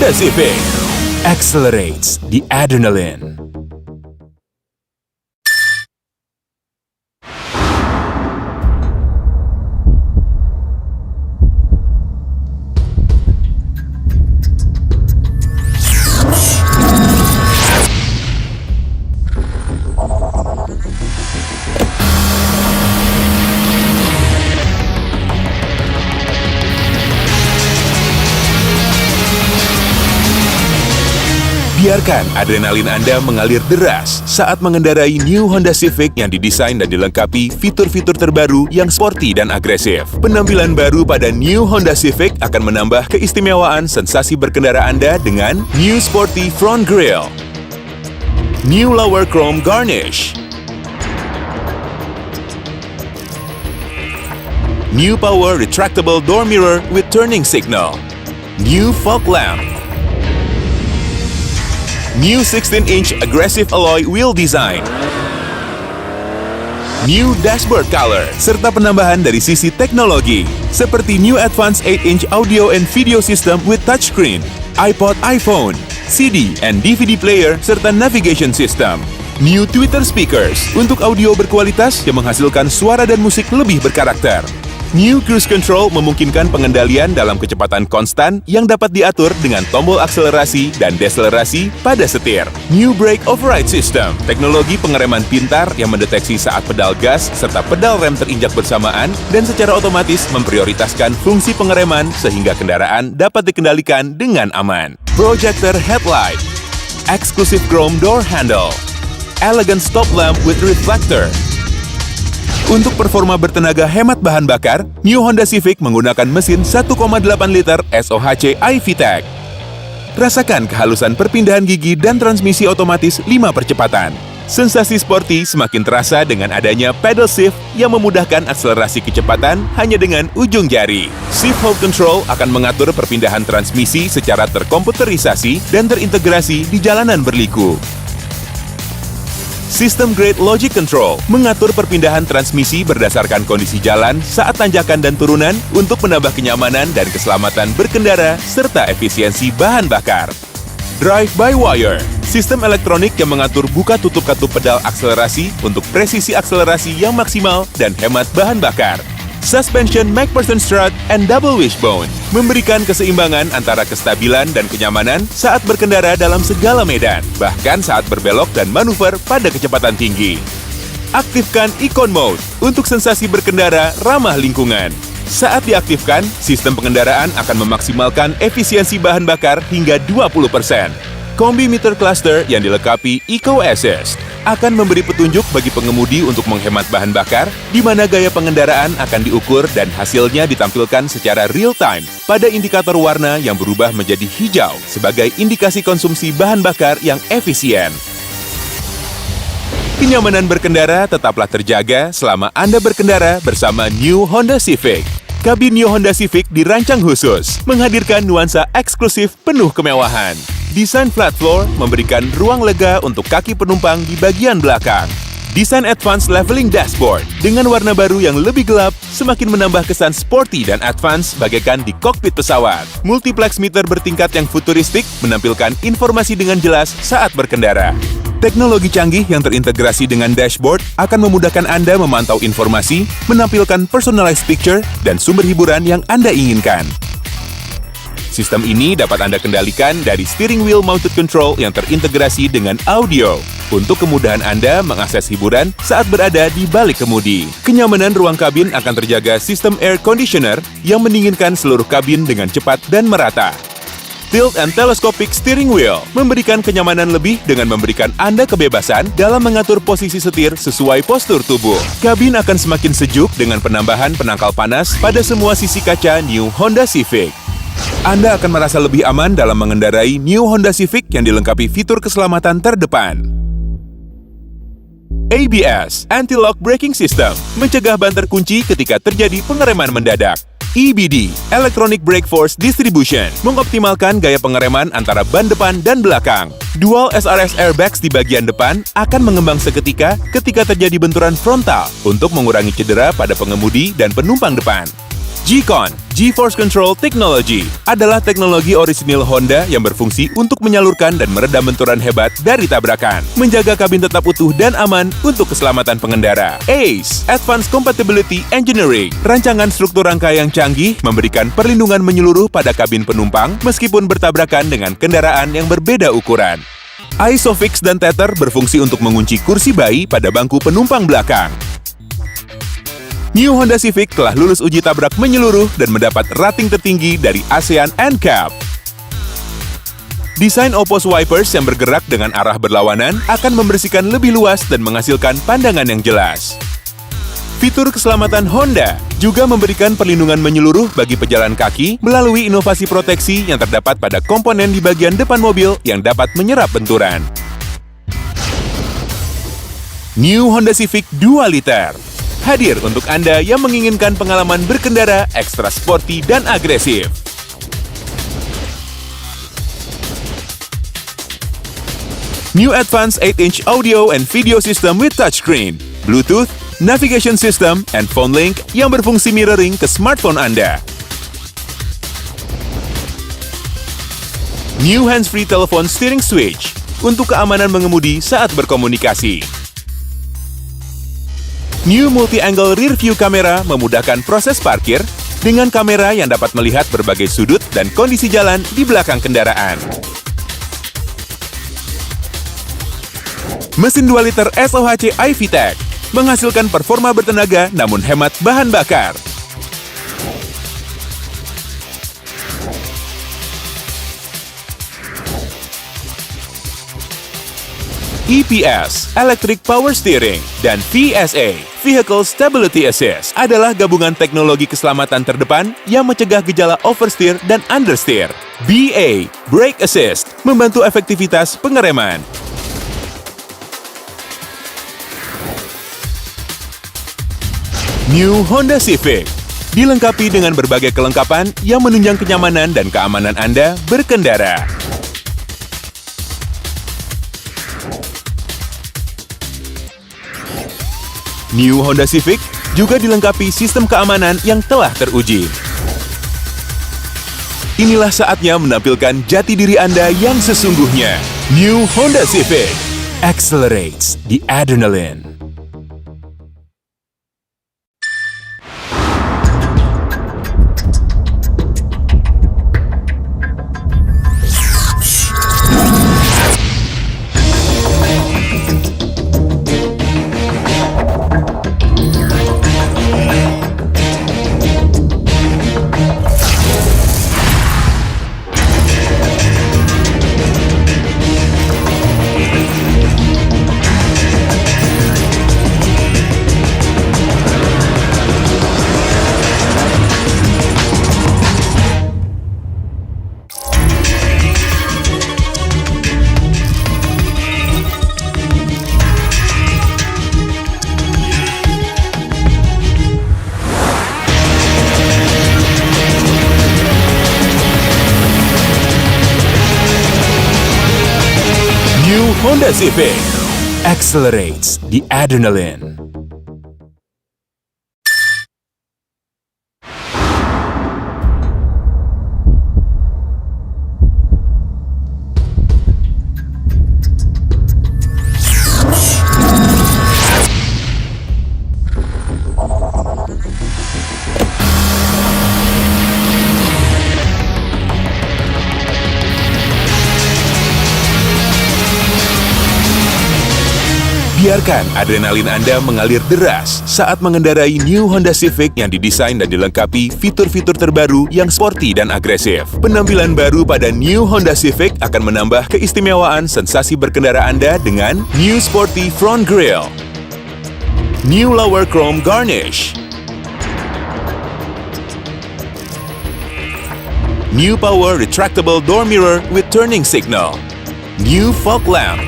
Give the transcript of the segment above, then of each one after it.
Honda Civic accelerates the adrenaline. Biarkan adrenalin Anda mengalir deras saat mengendarai New Honda Civic yang didesain dan dilengkapi fitur-fitur terbaru yang sporty dan agresif. Penampilan baru pada New Honda Civic akan menambah keistimewaan sensasi berkendara Anda dengan New Sporty Front Grille, New Lower Chrome Garnish, New Power Retractable Door Mirror with Turning Signal, New Fog Lamp, New 16-inch aggressive alloy wheel design, New dashboard color, serta penambahan dari sisi teknologi, seperti New Advanced 8-inch audio and video system with touchscreen, iPod, iPhone, CD and DVD player, serta navigation system. New tweeter speakers untuk audio berkualitas yang menghasilkan suara dan musik lebih berkarakter. New Cruise Control memungkinkan pengendalian dalam kecepatan konstan yang dapat diatur dengan tombol akselerasi dan deselerasi pada setir. New Brake Override System, teknologi pengereman pintar yang mendeteksi saat pedal gas serta pedal rem terinjak bersamaan dan secara otomatis memprioritaskan fungsi pengereman sehingga kendaraan dapat dikendalikan dengan aman. Projector Headlight, Exclusive Chrome Door Handle, Elegant Stop Lamp with Reflector. Untuk performa bertenaga hemat bahan bakar, New Honda Civic menggunakan mesin 1,8 liter SOHC iVTEC. Rasakan kehalusan perpindahan gigi dan transmisi otomatis 5 percepatan. Sensasi sporty semakin terasa dengan adanya pedal shift yang memudahkan akselerasi kecepatan hanya dengan ujung jari. Shift Hold Control akan mengatur perpindahan transmisi secara terkomputerisasi dan terintegrasi di jalanan berliku. System Grade Logic Control mengatur perpindahan transmisi berdasarkan kondisi jalan saat tanjakan dan turunan untuk menambah kenyamanan dan keselamatan berkendara serta efisiensi bahan bakar. Drive by Wire, sistem elektronik yang mengatur buka tutup katup pedal akselerasi untuk presisi akselerasi yang maksimal dan hemat bahan bakar. Suspension MacPherson Strut and Double Wishbone memberikan keseimbangan antara kestabilan dan kenyamanan saat berkendara dalam segala medan, bahkan saat berbelok dan manuver pada kecepatan tinggi. Aktifkan Econ Mode untuk sensasi berkendara ramah lingkungan. Saat diaktifkan, sistem pengendaraan akan memaksimalkan efisiensi bahan bakar hingga 20%. Kombi Meter Cluster yang dilengkapi Eco Assist akan memberi petunjuk bagi pengemudi untuk menghemat bahan bakar, di mana gaya pengendaraan akan diukur dan hasilnya ditampilkan secara real-time pada indikator warna yang berubah menjadi hijau sebagai indikasi konsumsi bahan bakar yang efisien. Kenyamanan berkendara tetaplah terjaga selama Anda berkendara bersama New Honda Civic. Kabin New Honda Civic dirancang khusus, menghadirkan nuansa eksklusif penuh kemewahan. Desain flat floor memberikan ruang lega untuk kaki penumpang di bagian belakang. Desain advanced leveling dashboard dengan warna baru yang lebih gelap semakin menambah kesan sporty dan advance bagaikan di kokpit pesawat. Multiplex meter bertingkat yang futuristik menampilkan informasi dengan jelas saat berkendara. Teknologi canggih yang terintegrasi dengan dashboard akan memudahkan Anda memantau informasi, menampilkan personalized picture, dan sumber hiburan yang Anda inginkan. Sistem ini dapat Anda kendalikan dari steering wheel mounted control yang terintegrasi dengan audio untuk kemudahan Anda mengakses hiburan saat berada di balik kemudi. Kenyamanan ruang kabin akan terjaga sistem air conditioner yang mendinginkan seluruh kabin dengan cepat dan merata. Tilt and telescopic steering wheel memberikan kenyamanan lebih dengan memberikan Anda kebebasan dalam mengatur posisi setir sesuai postur tubuh. Kabin akan semakin sejuk dengan penambahan penangkal panas pada semua sisi kaca New Honda Civic. Anda akan merasa lebih aman dalam mengendarai New Honda Civic yang dilengkapi fitur keselamatan terdepan. ABS, Anti-Lock Braking System, mencegah ban terkunci ketika terjadi pengereman mendadak. EBD, Electronic Brake Force Distribution, mengoptimalkan gaya pengereman antara ban depan dan belakang. Dual SRS airbags di bagian depan akan mengembang seketika ketika terjadi benturan frontal untuk mengurangi cedera pada pengemudi dan penumpang depan. G GeForce Control Technology adalah teknologi orisinil Honda yang berfungsi untuk menyalurkan dan meredam benturan hebat dari tabrakan, menjaga kabin tetap utuh dan aman untuk keselamatan pengendara. ACE, Advanced Compatibility Engineering, rancangan struktur rangka yang canggih memberikan perlindungan menyeluruh pada kabin penumpang meskipun bertabrakan dengan kendaraan yang berbeda ukuran. ISOFIX dan Tether berfungsi untuk mengunci kursi bayi pada bangku penumpang belakang. New Honda Civic telah lulus uji tabrak menyeluruh dan mendapat rating tertinggi dari ASEAN NCAP. Desain Opus wipers yang bergerak dengan arah berlawanan akan membersihkan lebih luas dan menghasilkan pandangan yang jelas. Fitur keselamatan Honda juga memberikan perlindungan menyeluruh bagi pejalan kaki melalui inovasi proteksi yang terdapat pada komponen di bagian depan mobil yang dapat menyerap benturan. New Honda Civic 2 liter hadir untuk Anda yang menginginkan pengalaman berkendara ekstra sporty dan agresif. New Advanced 8-inch audio and video system with touchscreen, Bluetooth, navigation system, and phone link yang berfungsi mirroring ke smartphone Anda. New hands-free telepon steering switch untuk keamanan mengemudi saat berkomunikasi. New multi-angle rear view kamera memudahkan proses parkir dengan kamera yang dapat melihat berbagai sudut dan kondisi jalan di belakang kendaraan. Mesin 2 liter SOHC iVTEC menghasilkan performa bertenaga namun hemat bahan bakar. EPS, Electric Power Steering, dan VSA, Vehicle Stability Assist, adalah gabungan teknologi keselamatan terdepan yang mencegah gejala oversteer dan understeer. BA, Brake Assist, membantu efektivitas pengereman. New Honda Civic dilengkapi dengan berbagai kelengkapan yang menunjang kenyamanan dan keamanan Anda berkendara. New Honda Civic juga dilengkapi sistem keamanan yang telah teruji. Inilah saatnya menampilkan jati diri Anda yang sesungguhnya. New Honda Civic accelerates the adrenaline. Honda Civic accelerates the adrenaline. Biarkan adrenalin Anda mengalir deras saat mengendarai New Honda Civic yang didesain dan dilengkapi fitur-fitur terbaru yang sporty dan agresif. Penampilan baru pada New Honda Civic akan menambah keistimewaan sensasi berkendara Anda dengan New Sporty Front Grille, New Lower Chrome Garnish, New Power Retractable Door Mirror with Turning Signal, New Fog Lamp,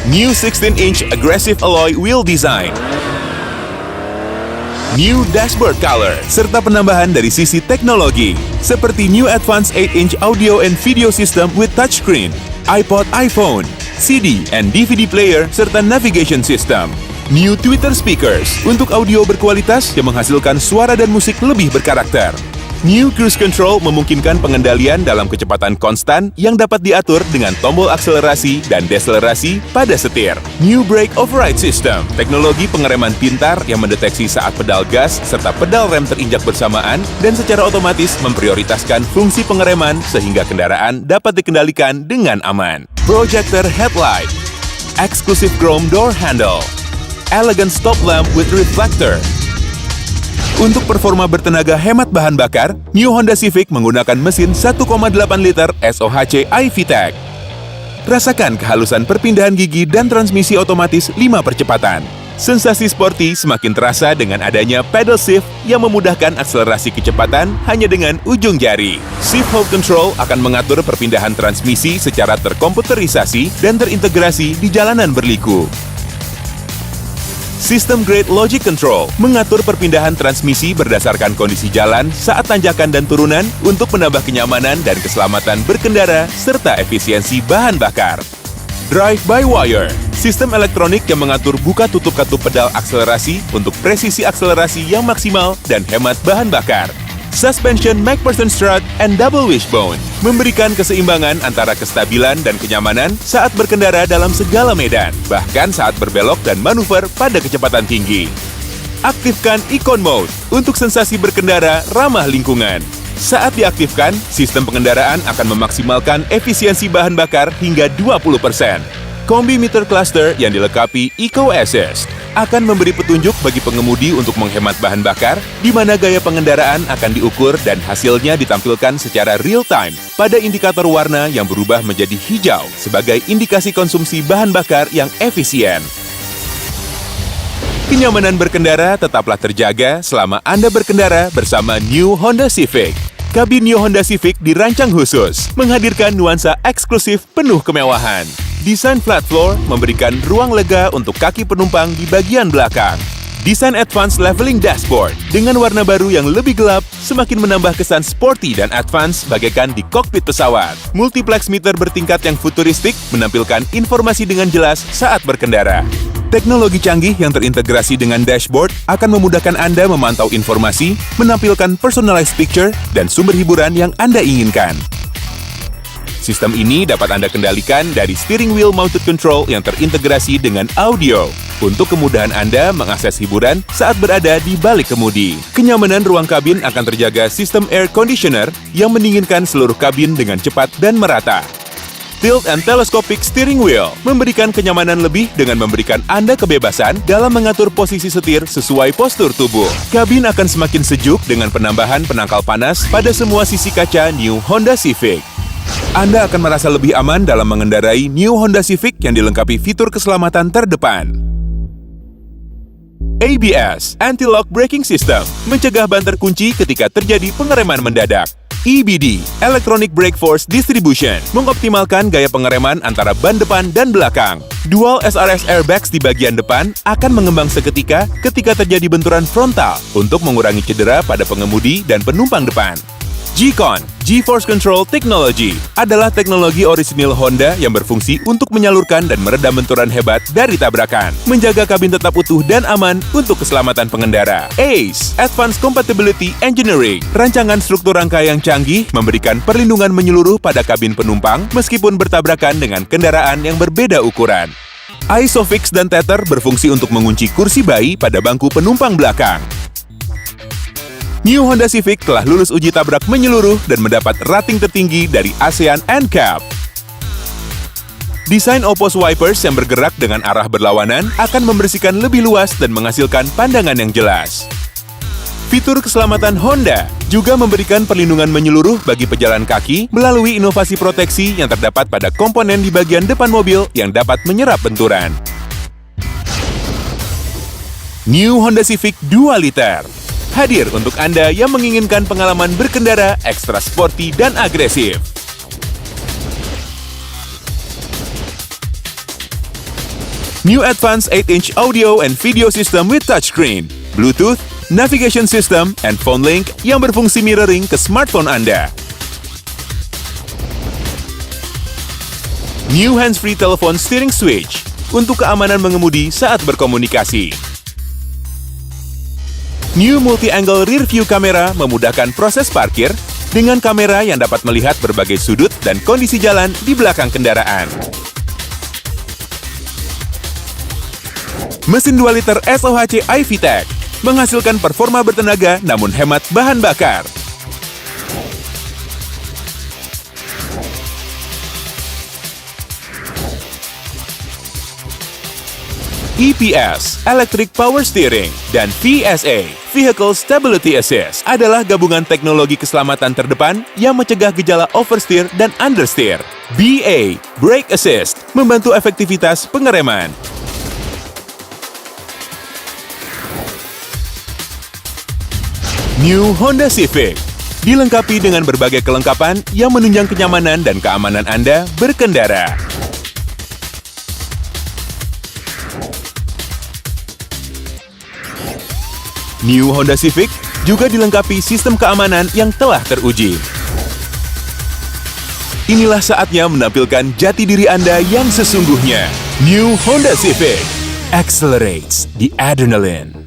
New 16-inch Aggressive Alloy Wheel Design, New Dashboard Color, serta penambahan dari sisi teknologi, seperti New Advanced 8-inch Audio and Video System with Touchscreen, iPod iPhone, CD and DVD Player, serta Navigation System, New Twitter Speakers untuk audio berkualitas yang menghasilkan suara dan musik lebih berkarakter. New Cruise Control memungkinkan pengendalian dalam kecepatan konstan yang dapat diatur dengan tombol akselerasi dan deselerasi pada setir. New Brake Override System, teknologi pengereman pintar yang mendeteksi saat pedal gas serta pedal rem terinjak bersamaan dan secara otomatis memprioritaskan fungsi pengereman sehingga kendaraan dapat dikendalikan dengan aman. Projector Headlight, Exclusive Chrome Door Handle, Elegant Stop Lamp with Reflector. Untuk performa bertenaga hemat bahan bakar, New Honda Civic menggunakan mesin 1,8 liter SOHC iVTEC. Rasakan kehalusan perpindahan gigi dan transmisi otomatis 5 percepatan. Sensasi sporty semakin terasa dengan adanya pedal shift yang memudahkan akselerasi kecepatan hanya dengan ujung jari. Shift Hold Control akan mengatur perpindahan transmisi secara terkomputerisasi dan terintegrasi di jalanan berliku. System Grade Logic Control mengatur perpindahan transmisi berdasarkan kondisi jalan saat tanjakan dan turunan untuk menambah kenyamanan dan keselamatan berkendara serta efisiensi bahan bakar. Drive by Wire, sistem elektronik yang mengatur buka tutup katup pedal akselerasi untuk presisi akselerasi yang maksimal dan hemat bahan bakar. Suspension MacPherson Strut and Double Wishbone memberikan keseimbangan antara kestabilan dan kenyamanan saat berkendara dalam segala medan, bahkan saat berbelok dan manuver pada kecepatan tinggi. Aktifkan Econ Mode untuk sensasi berkendara ramah lingkungan. Saat diaktifkan, sistem pengendaraan akan memaksimalkan efisiensi bahan bakar hingga 20%. Kombi Meter Cluster yang dilengkapi Eco Assist akan memberi petunjuk bagi pengemudi untuk menghemat bahan bakar, di mana gaya pengendaraan akan diukur dan hasilnya ditampilkan secara real-time pada indikator warna yang berubah menjadi hijau sebagai indikasi konsumsi bahan bakar yang efisien. Kenyamanan berkendara tetaplah terjaga selama Anda berkendara bersama New Honda Civic. Kabin New Honda Civic dirancang khusus, menghadirkan nuansa eksklusif penuh kemewahan. Desain flat floor memberikan ruang lega untuk kaki penumpang di bagian belakang. Desain advance leveling dashboard dengan warna baru yang lebih gelap semakin menambah kesan sporty dan advance bagaikan di kokpit pesawat. Multiplex meter bertingkat yang futuristik menampilkan informasi dengan jelas saat berkendara. Teknologi canggih yang terintegrasi dengan dashboard akan memudahkan Anda memantau informasi, menampilkan personalized picture, dan sumber hiburan yang Anda inginkan. Sistem ini dapat Anda kendalikan dari steering wheel mounted control yang terintegrasi dengan audio untuk kemudahan Anda mengakses hiburan saat berada di balik kemudi. Kenyamanan ruang kabin akan terjaga sistem air conditioner yang mendinginkan seluruh kabin dengan cepat dan merata. Tilt and telescopic steering wheel memberikan kenyamanan lebih dengan memberikan Anda kebebasan dalam mengatur posisi setir sesuai postur tubuh. Kabin akan semakin sejuk dengan penambahan penangkal panas pada semua sisi kaca New Honda Civic. Anda akan merasa lebih aman dalam mengendarai New Honda Civic yang dilengkapi fitur keselamatan terdepan. ABS, Anti-Lock Braking System, mencegah ban terkunci ketika terjadi pengereman mendadak. EBD, Electronic Brake Force Distribution, mengoptimalkan gaya pengereman antara ban depan dan belakang. Dual SRS airbags di bagian depan akan mengembang seketika ketika terjadi benturan frontal untuk mengurangi cedera pada pengemudi dan penumpang depan. G-Con, G-Force Control Technology, adalah teknologi orisinil Honda yang berfungsi untuk menyalurkan dan meredam benturan hebat dari tabrakan, menjaga kabin tetap utuh dan aman untuk keselamatan pengendara. ACE, Advanced Compatibility Engineering, rancangan struktur rangka yang canggih memberikan perlindungan menyeluruh pada kabin penumpang meskipun bertabrakan dengan kendaraan yang berbeda ukuran. ISOFIX dan tether berfungsi untuk mengunci kursi bayi pada bangku penumpang belakang. New Honda Civic telah lulus uji tabrak menyeluruh dan mendapat rating tertinggi dari ASEAN NCAP. Desain Opus wipers yang bergerak dengan arah berlawanan akan membersihkan lebih luas dan menghasilkan pandangan yang jelas. Fitur keselamatan Honda juga memberikan perlindungan menyeluruh bagi pejalan kaki melalui inovasi proteksi yang terdapat pada komponen di bagian depan mobil yang dapat menyerap benturan. New Honda Civic 2 liter. Hadir untuk Anda yang menginginkan pengalaman berkendara ekstra sporty dan agresif. New Advanced 8-inch audio and video system with touchscreen, Bluetooth, navigation system, and phone link yang berfungsi mirroring ke smartphone Anda. New hands-free telepon steering switch, untuk keamanan mengemudi saat berkomunikasi. New Multi-Angle Rear View Camera memudahkan proses parkir dengan kamera yang dapat melihat berbagai sudut dan kondisi jalan di belakang kendaraan. Mesin 2 liter SOHC iVTEC menghasilkan performa bertenaga namun hemat bahan bakar. EPS, Electric Power Steering, dan VSA, Vehicle Stability Assist adalah gabungan teknologi keselamatan terdepan yang mencegah gejala oversteer dan understeer. BA, Brake Assist, membantu efektivitas pengereman. New Honda Civic dilengkapi dengan berbagai kelengkapan yang menunjang kenyamanan dan keamanan Anda berkendara. New Honda Civic juga dilengkapi sistem keamanan yang telah teruji. Inilah saatnya menampilkan jati diri Anda yang sesungguhnya. New Honda Civic accelerates the adrenaline.